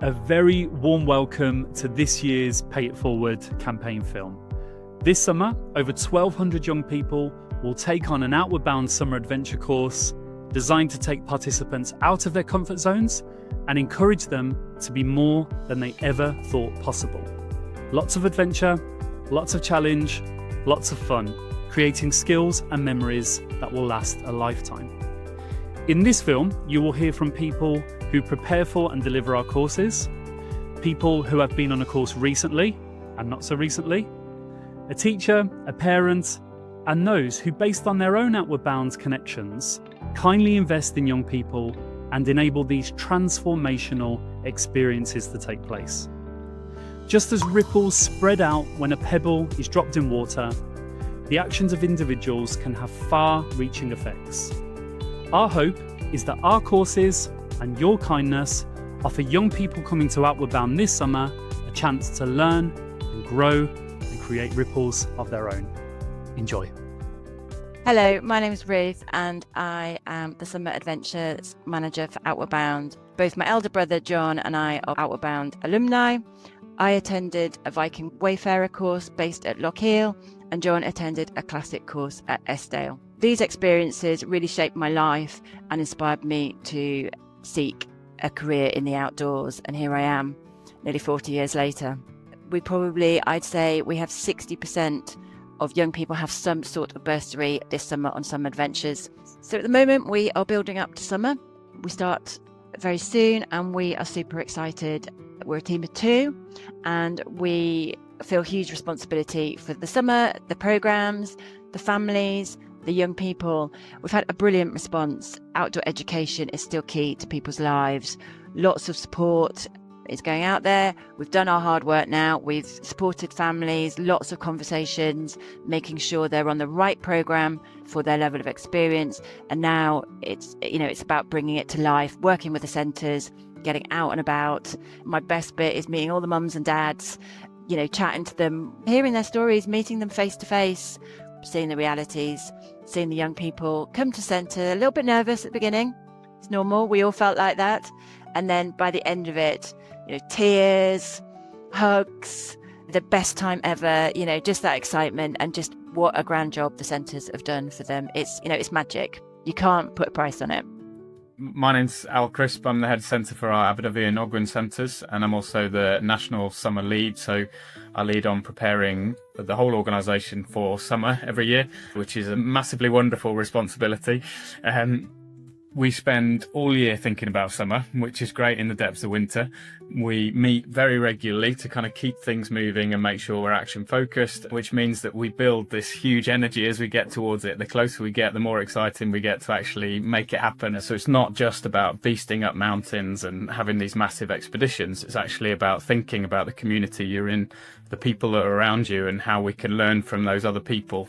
A very warm welcome to this year's Pay It Forward campaign film. This summer, over 1,200 young people will take on an Outward Bound summer adventure course designed to take participants out of their comfort zones and encourage them to be more than they ever thought possible. Lots of adventure, lots of challenge, lots of fun, creating skills and memories that will last a lifetime. In this film, you will hear from people who prepare for and deliver our courses, people who have been on a course recently and not so recently, a teacher, a parent, and those who, based on their own Outward Bound connections, kindly invest in young people and enable these transformational experiences to take place. Just as ripples spread out when a pebble is dropped in water, the actions of individuals can have far-reaching effects. Our hope is that our courses and your kindness offer young people coming to Outward Bound this summer a chance to learn and grow and create ripples of their own. Enjoy. Hello, my name is Ruth and I am the Summer Adventures Manager for Outward Bound. Both my elder brother John and I are Outward Bound alumni. I attended a Viking Wayfarer course based at Lochiel and John attended a classic course at Eskdale. These experiences really shaped my life and inspired me to seek a career in the outdoors, and here I am nearly 40 years later. I'd say we have 60% of young people have some sort of bursary this summer on Summer Adventures. So at the moment we are building up to summer. We start very soon and we are super excited. We're a team of 2 and we feel huge responsibility for the summer, the programs, the families, the young people. We've had a brilliant response. Outdoor education is still key to people's lives. Lots of support is going out there. We've done our hard work now. We've supported families, lots of conversations, making sure they're on the right program for their level of experience. And now it's about bringing it to life, working with the centres, getting out and about. My best bit is meeting all the mums and dads, chatting to them, hearing their stories, meeting them face to face, seeing the realities, seeing the young people come to centre, a little bit nervous at the beginning. It's normal. We all felt like that. And then by the end of it, tears, hugs, the best time ever, just that excitement and just what a grand job the centres have done for them. It's magic. You can't put a price on it. My name's Al Crisp. I'm the head centre for our Aberdyfi and Ogwen centres, and I'm also the national summer lead. So I lead on preparing the whole organisation for summer every year, which is a massively wonderful responsibility. We spend all year thinking about summer, which is great in the depths of winter. We meet very regularly to kind of keep things moving and make sure we're action focused, which means that we build this huge energy as we get towards it. The closer we get, the more exciting we get to actually make it happen. So it's not just about beasting up mountains and having these massive expeditions. It's actually about thinking about the community you're in, the people that are around you, and how we can learn from those other people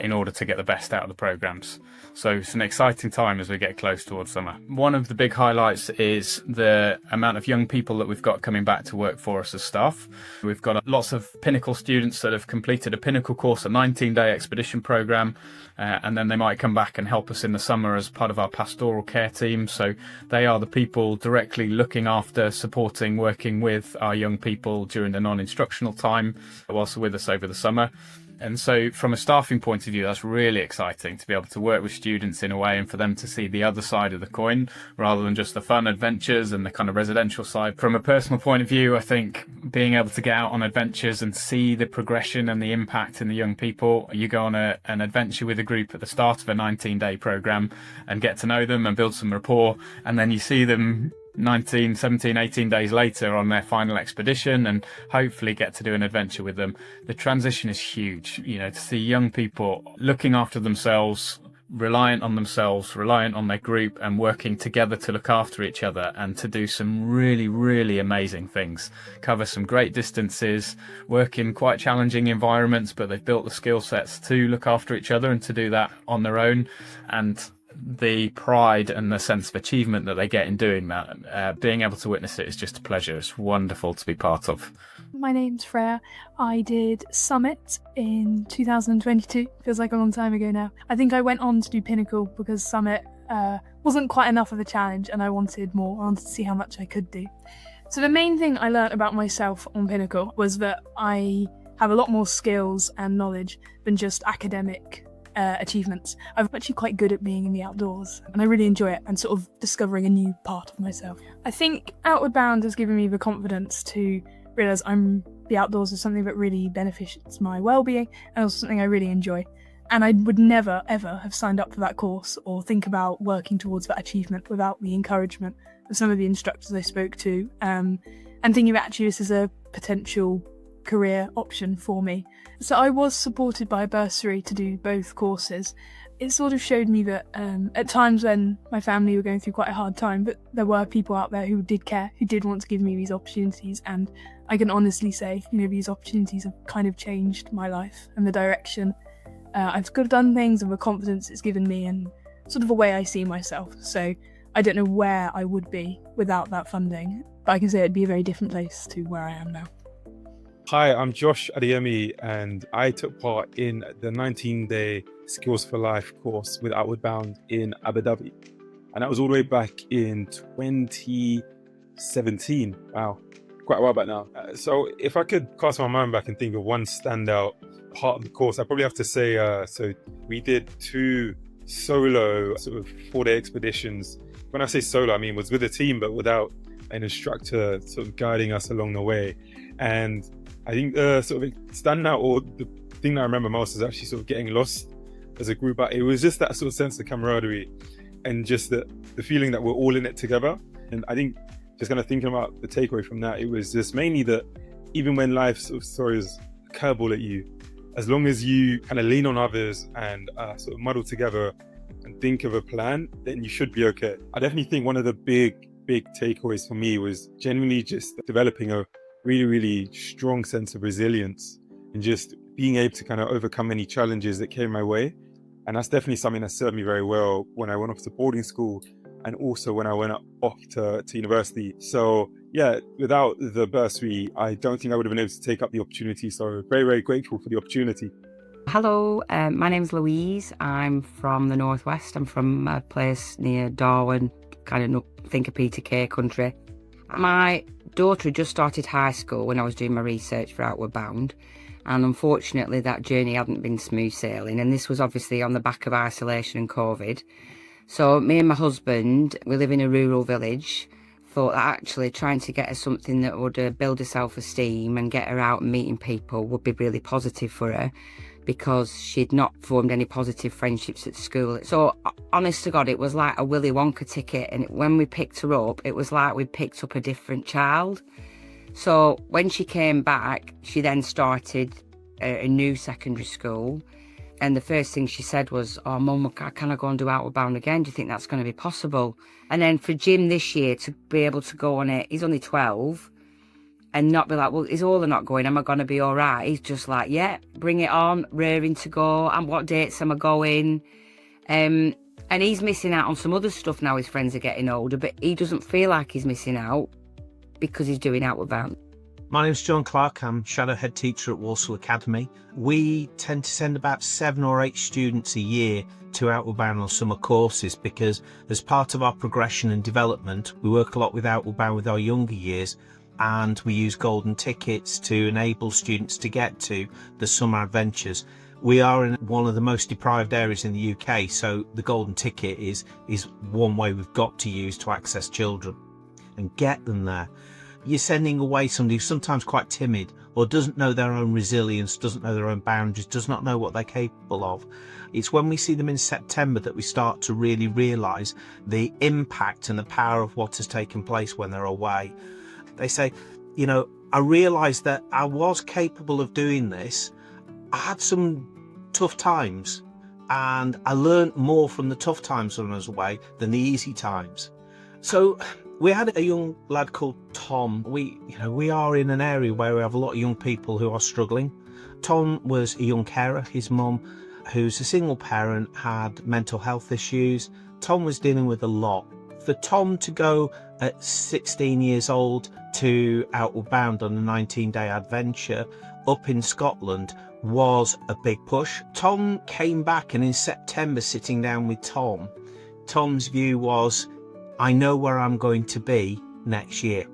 in order to get the best out of the programmes. So it's an exciting time as we get close towards summer. One of the big highlights is the amount of young people that we've got coming back to work for us as staff. We've got lots of Pinnacle students that have completed a Pinnacle course, a 19-day expedition programme, and then they might come back and help us in the summer as part of our pastoral care team. So they are the people directly looking after, supporting, working with our young people during the non-instructional time whilst they're with us over the summer. And so from a staffing point of view, that's really exciting to be able to work with students in a way and for them to see the other side of the coin rather than just the fun adventures and the kind of residential side. From a personal point of view, I think being able to get out on adventures and see the progression and the impact in the young people. You go on an adventure with a group at the start of a 19-day programme and get to know them and build some rapport, and then you see them 19, 17, 18 days later on their final expedition and hopefully get to do an adventure with them. The transition is huge, to see young people looking after themselves, reliant on their group and working together to look after each other and to do some really, really amazing things. Cover some great distances, work in quite challenging environments, but they've built the skill sets to look after each other and to do that on their own. And the pride and the sense of achievement that they get in doing that, being able to witness it is just a pleasure. It's wonderful to be part of. My name's Freya. I did Summit in 2022. Feels like a long time ago now. I think I went on to do Pinnacle because Summit wasn't quite enough of a challenge and I wanted more. I wanted to see how much I could do. So the main thing I learnt about myself on Pinnacle was that I have a lot more skills and knowledge than just academic achievements. I'm actually quite good at being in the outdoors, and I really enjoy it and sort of discovering a new part of myself. I think Outward Bound has given me the confidence to realise the outdoors is something that really benefits my well-being and also something I really enjoy. And I would never, ever have signed up for that course or think about working towards that achievement without the encouragement of some of the instructors I spoke to, and thinking that actually this is a potential career option for me. So I was supported by a bursary to do both courses. It sort of showed me that at times when my family were going through quite a hard time, but there were people out there who did care, who did want to give me these opportunities, and I can honestly say, these opportunities have kind of changed my life and the direction I've could have done things and the confidence it's given me and sort of a way I see myself. So I don't know where I would be without that funding, but I can say it'd be a very different place to where I am now. Hi, I'm Josh Adeyemi, and I took part in the 19-day Skills for Life course with Outward Bound in Abu Dhabi. And that was all the way back in 2017. Wow, quite a while back now. So if I could cast my mind back and think of one standout part of the course, I probably have to say, so we did 2 solo sort of 4-day expeditions. When I say solo, I mean was with a team, but without an instructor sort of guiding us along the way. And I think the sort of standout, or the thing that I remember most, is actually sort of getting lost as a group. But it was just that sort of sense of camaraderie and just the feeling that we're all in it together. And I think just kind of thinking about the takeaway from that, it was just mainly that even when life sort of throws a curveball at you, as long as you kind of lean on others and sort of muddle together and think of a plan, then you should be okay. I definitely think one of the big takeaways for me was genuinely just developing a really, really strong sense of resilience and just being able to kind of overcome any challenges that came my way. And that's definitely something that served me very well when I went off to boarding school and also when I went off to university. So yeah, without the bursary, I don't think I would have been able to take up the opportunity. So very, very grateful for the opportunity. Hello, my name's Louise. I'm from the Northwest. I'm from a place near Darwin, kind of think of Peter Kay country. My daughter had just started high school when I was doing my research for Outward Bound, and unfortunately that journey hadn't been smooth sailing, and this was obviously on the back of isolation and COVID. So me and my husband, we live in a rural village, thought that actually trying to get her something that would build her self-esteem and get her out and meeting people would be really positive for her, because she'd not formed any positive friendships at school. So honest to God, it was like a Willy Wonka ticket, and when we picked her up, it was like we picked up a different child. So when she came back, she then started a new secondary school, and the first thing she said was, "Oh Mum, can I go and do Outward Bound again? Do you think that's going to be possible?" And then for Jim this year to be able to go on it, he's only 12, and not be like, "Well, is Ola not going? Am I going to be all right?" He's just like, "Yeah, bring it on, raring to go. And what dates am I going?" And he's missing out on some other stuff now. His friends are getting older, but he doesn't feel like he's missing out because he's doing Outward Bound. My name's John Clark. I'm Shadow Head Teacher at Walsall Academy. We tend to send about 7 or 8 students a year to Outward Bound on summer courses, because as part of our progression and development, we work a lot with Outward Bound with our younger years, and we use golden tickets to enable students to get to the summer adventures. We are in one of the most deprived areas in the UK, so the golden ticket is one way we've got to use to access children and get them there. You're sending away somebody who's sometimes quite timid or doesn't know their own resilience, doesn't know their own boundaries, does not know what they're capable of. It's when we see them in September that we start to really realise the impact and the power of what has taken place when they're away. They say, I realised that I was capable of doing this. I had some tough times, and I learned more from the tough times when I was away than the easy times. So we had a young lad called Tom. We are in an area where we have a lot of young people who are struggling. Tom was a young carer. His mum, who's a single parent, had mental health issues. Tom was dealing with a lot. For Tom to go at 16 years old to Outward Bound on a 19-day adventure up in Scotland was a big push. Tom came back, and in September, sitting down with Tom, Tom's view was, I know where I'm going to be next year.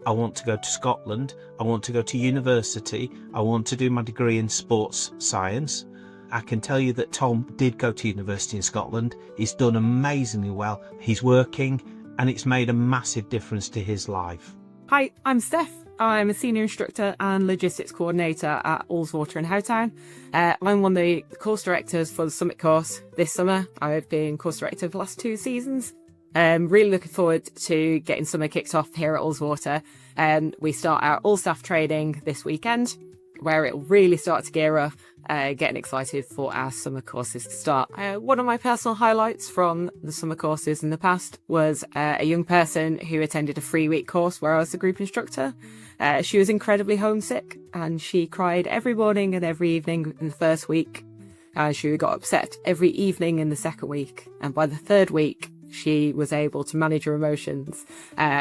I want to go to Scotland, I want to go to university, I want to do my degree in sports science. I can tell you that Tom did go to university in Scotland. He's done amazingly well. He's working, and it's made a massive difference to his life. Hi, I'm Steph. I'm a senior instructor and logistics coordinator at Ullswater in Howtown. I'm one of the course directors for the Summit course this summer. I've been course director for the last 2 seasons. Really looking forward to getting summer kicked off here at Ullswater. We start our all staff training this weekend, where it'll really start to gear up, getting excited for our summer courses to start. One of my personal highlights from the summer courses in the past was a young person who attended a 3-week course where I was the group instructor. She was incredibly homesick, and she cried every morning and every evening in the first week. She got upset every evening in the second week, and by the 3rd week, she was able to manage her emotions.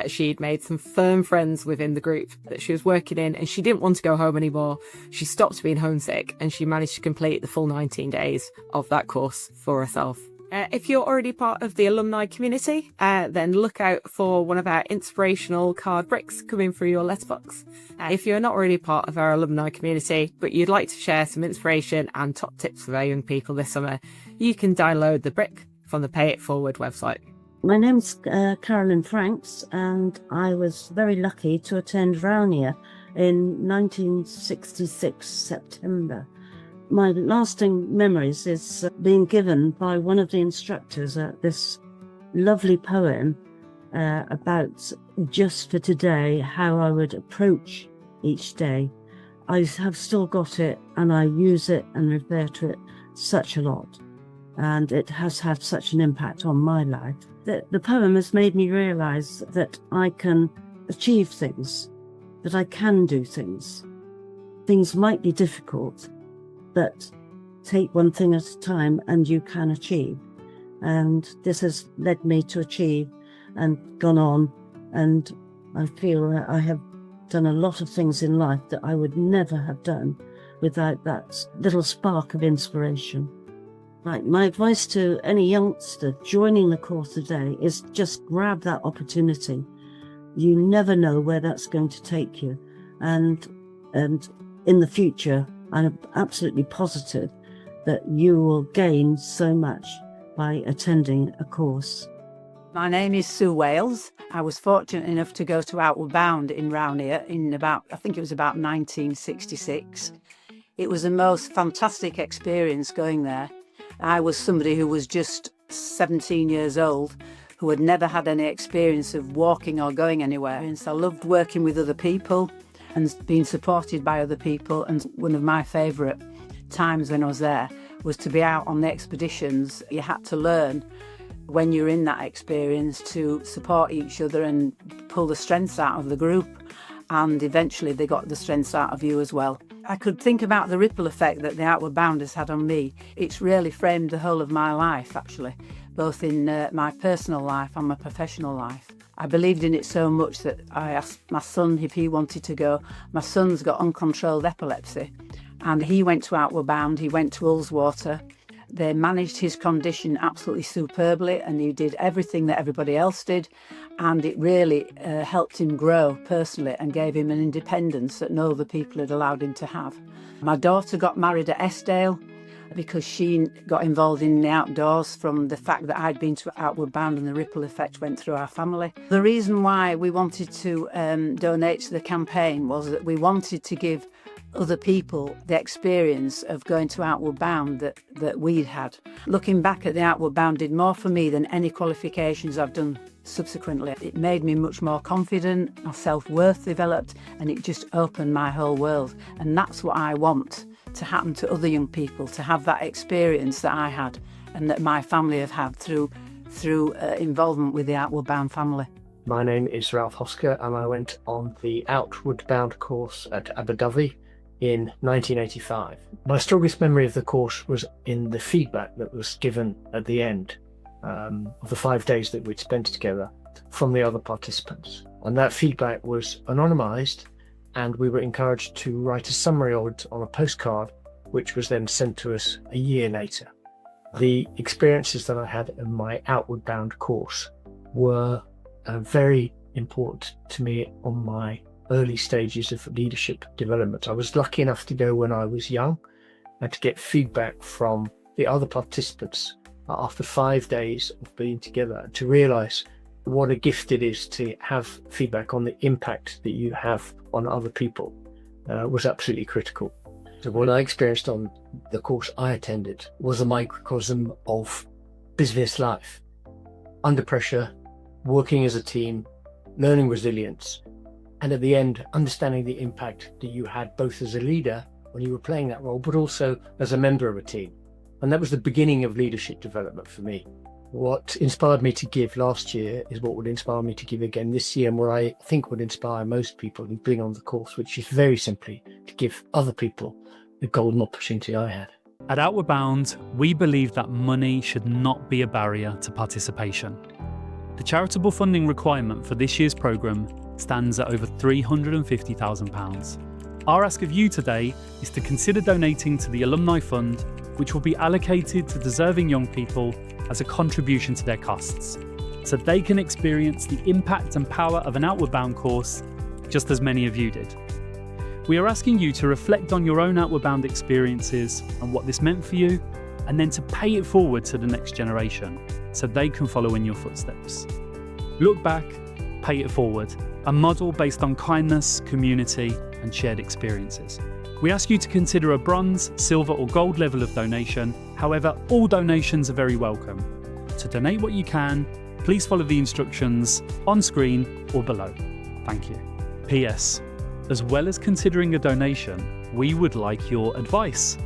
She'd made some firm friends within the group that she was working in, and she didn't want to go home anymore. She stopped being homesick, and she managed to complete the full 19 days of that course for herself. If you're already part of the alumni community, then look out for one of our inspirational card bricks coming through your letterbox. If you're not already part of our alumni community, but you'd like to share some inspiration and top tips for our young people this summer, you can download the brick from the Pay It Forward website. My name's Carolyn Franks, and I was very lucky to attend Raunia in 1966 September. My lasting memories is being given by one of the instructors this lovely poem about just for today, how I would approach each day. I have still got it, and I use it and refer to it such a lot. And it has had such an impact on my life. The poem has made me realise that I can achieve things, that I can do things. Things might be difficult, but take one thing at a time and you can achieve. And this has led me to achieve and gone on. And I feel that I have done a lot of things in life that I would never have done without that little spark of inspiration. My advice to any youngster joining the course today is just grab that opportunity. You never know where that's going to take you. And in the future, I'm absolutely positive that you will gain so much by attending a course. My name is Sue Wales. I was fortunate enough to go to Outward Bound in Raunia in about 1966. It was the most fantastic experience going there. I was somebody who was just 17 years old, who had never had any experience of walking or going anywhere. And so I loved working with other people and being supported by other people. And one of my favourite times when I was there was to be out on the expeditions. You had to learn when you're in that experience to support each other and pull the strengths out of the group. And eventually they got the strengths out of you as well. I could think about the ripple effect that the Outward Bound has had on me. It's really framed the whole of my life, actually, both in my personal life and my professional life. I believed in it so much that I asked my son if he wanted to go. My son's got uncontrolled epilepsy, and he went to Outward Bound. He went to Ullswater. They managed his condition absolutely superbly, and he did everything that everybody else did, and it really helped him grow personally and gave him an independence that no other people had allowed him to have. My daughter got married at Eskdale because she got involved in the outdoors from the fact that I'd been to Outward Bound, and the ripple effect went through our family. The reason why we wanted to donate to the campaign was that we wanted to give other people the experience of going to Outward Bound that we'd had. Looking back at the Outward Bound did more for me than any qualifications I've done subsequently. It made me much more confident, my self-worth developed, and it just opened my whole world. And that's what I want to happen to other young people, to have that experience that I had and that my family have had through involvement with the Outward Bound family. My name is Ralph Hosker, and I went on the Outward Bound course at Abu Dhabi in 1985. My strongest memory of the course was in the feedback that was given at the end of the 5 days that we'd spent together from the other participants. And that feedback was anonymised, and we were encouraged to write a summary of it on a postcard, which was then sent to us a year later. The experiences that I had in my Outward Bound course were very important to me on my early stages of leadership development. I was lucky enough to go when I was young and to get feedback from the other participants after 5 days of being together, to realise what a gift it is to have feedback on the impact that you have on other people was absolutely critical. So what I experienced on the course I attended was a microcosm of business life. Under pressure, working as a team, learning resilience, and at the end, understanding the impact that you had both as a leader when you were playing that role, but also as a member of a team. And that was the beginning of leadership development for me. What inspired me to give last year is what would inspire me to give again this year, and what I think would inspire most people who bring on the course, which is very simply to give other people the golden opportunity I had. At Outward Bound, we believe that money should not be a barrier to participation. The charitable funding requirement for this year's programme stands at over £350,000. Our ask of you today is to consider donating to the Alumni Fund, which will be allocated to deserving young people as a contribution to their costs, so they can experience the impact and power of an Outward Bound course just as many of you did. We are asking you to reflect on your own Outward Bound experiences and what this meant for you, and then to pay it forward to the next generation so they can follow in your footsteps. Look back, pay it forward, a model based on kindness, community, and shared experiences. We ask you to consider a bronze, silver, or gold level of donation. However, all donations are very welcome. To donate what you can, please follow the instructions on screen or below. Thank you. P.S. As well as considering a donation, we would like your advice.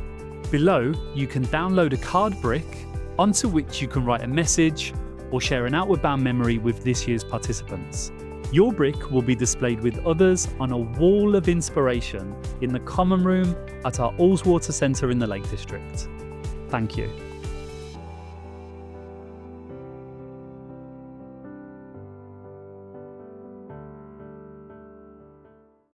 Below, you can download a card brick onto which you can write a message or share an Outward Bound memory with this year's participants. Your brick will be displayed with others on a wall of inspiration in the common room at our Allswater Centre in the Lake District. Thank you.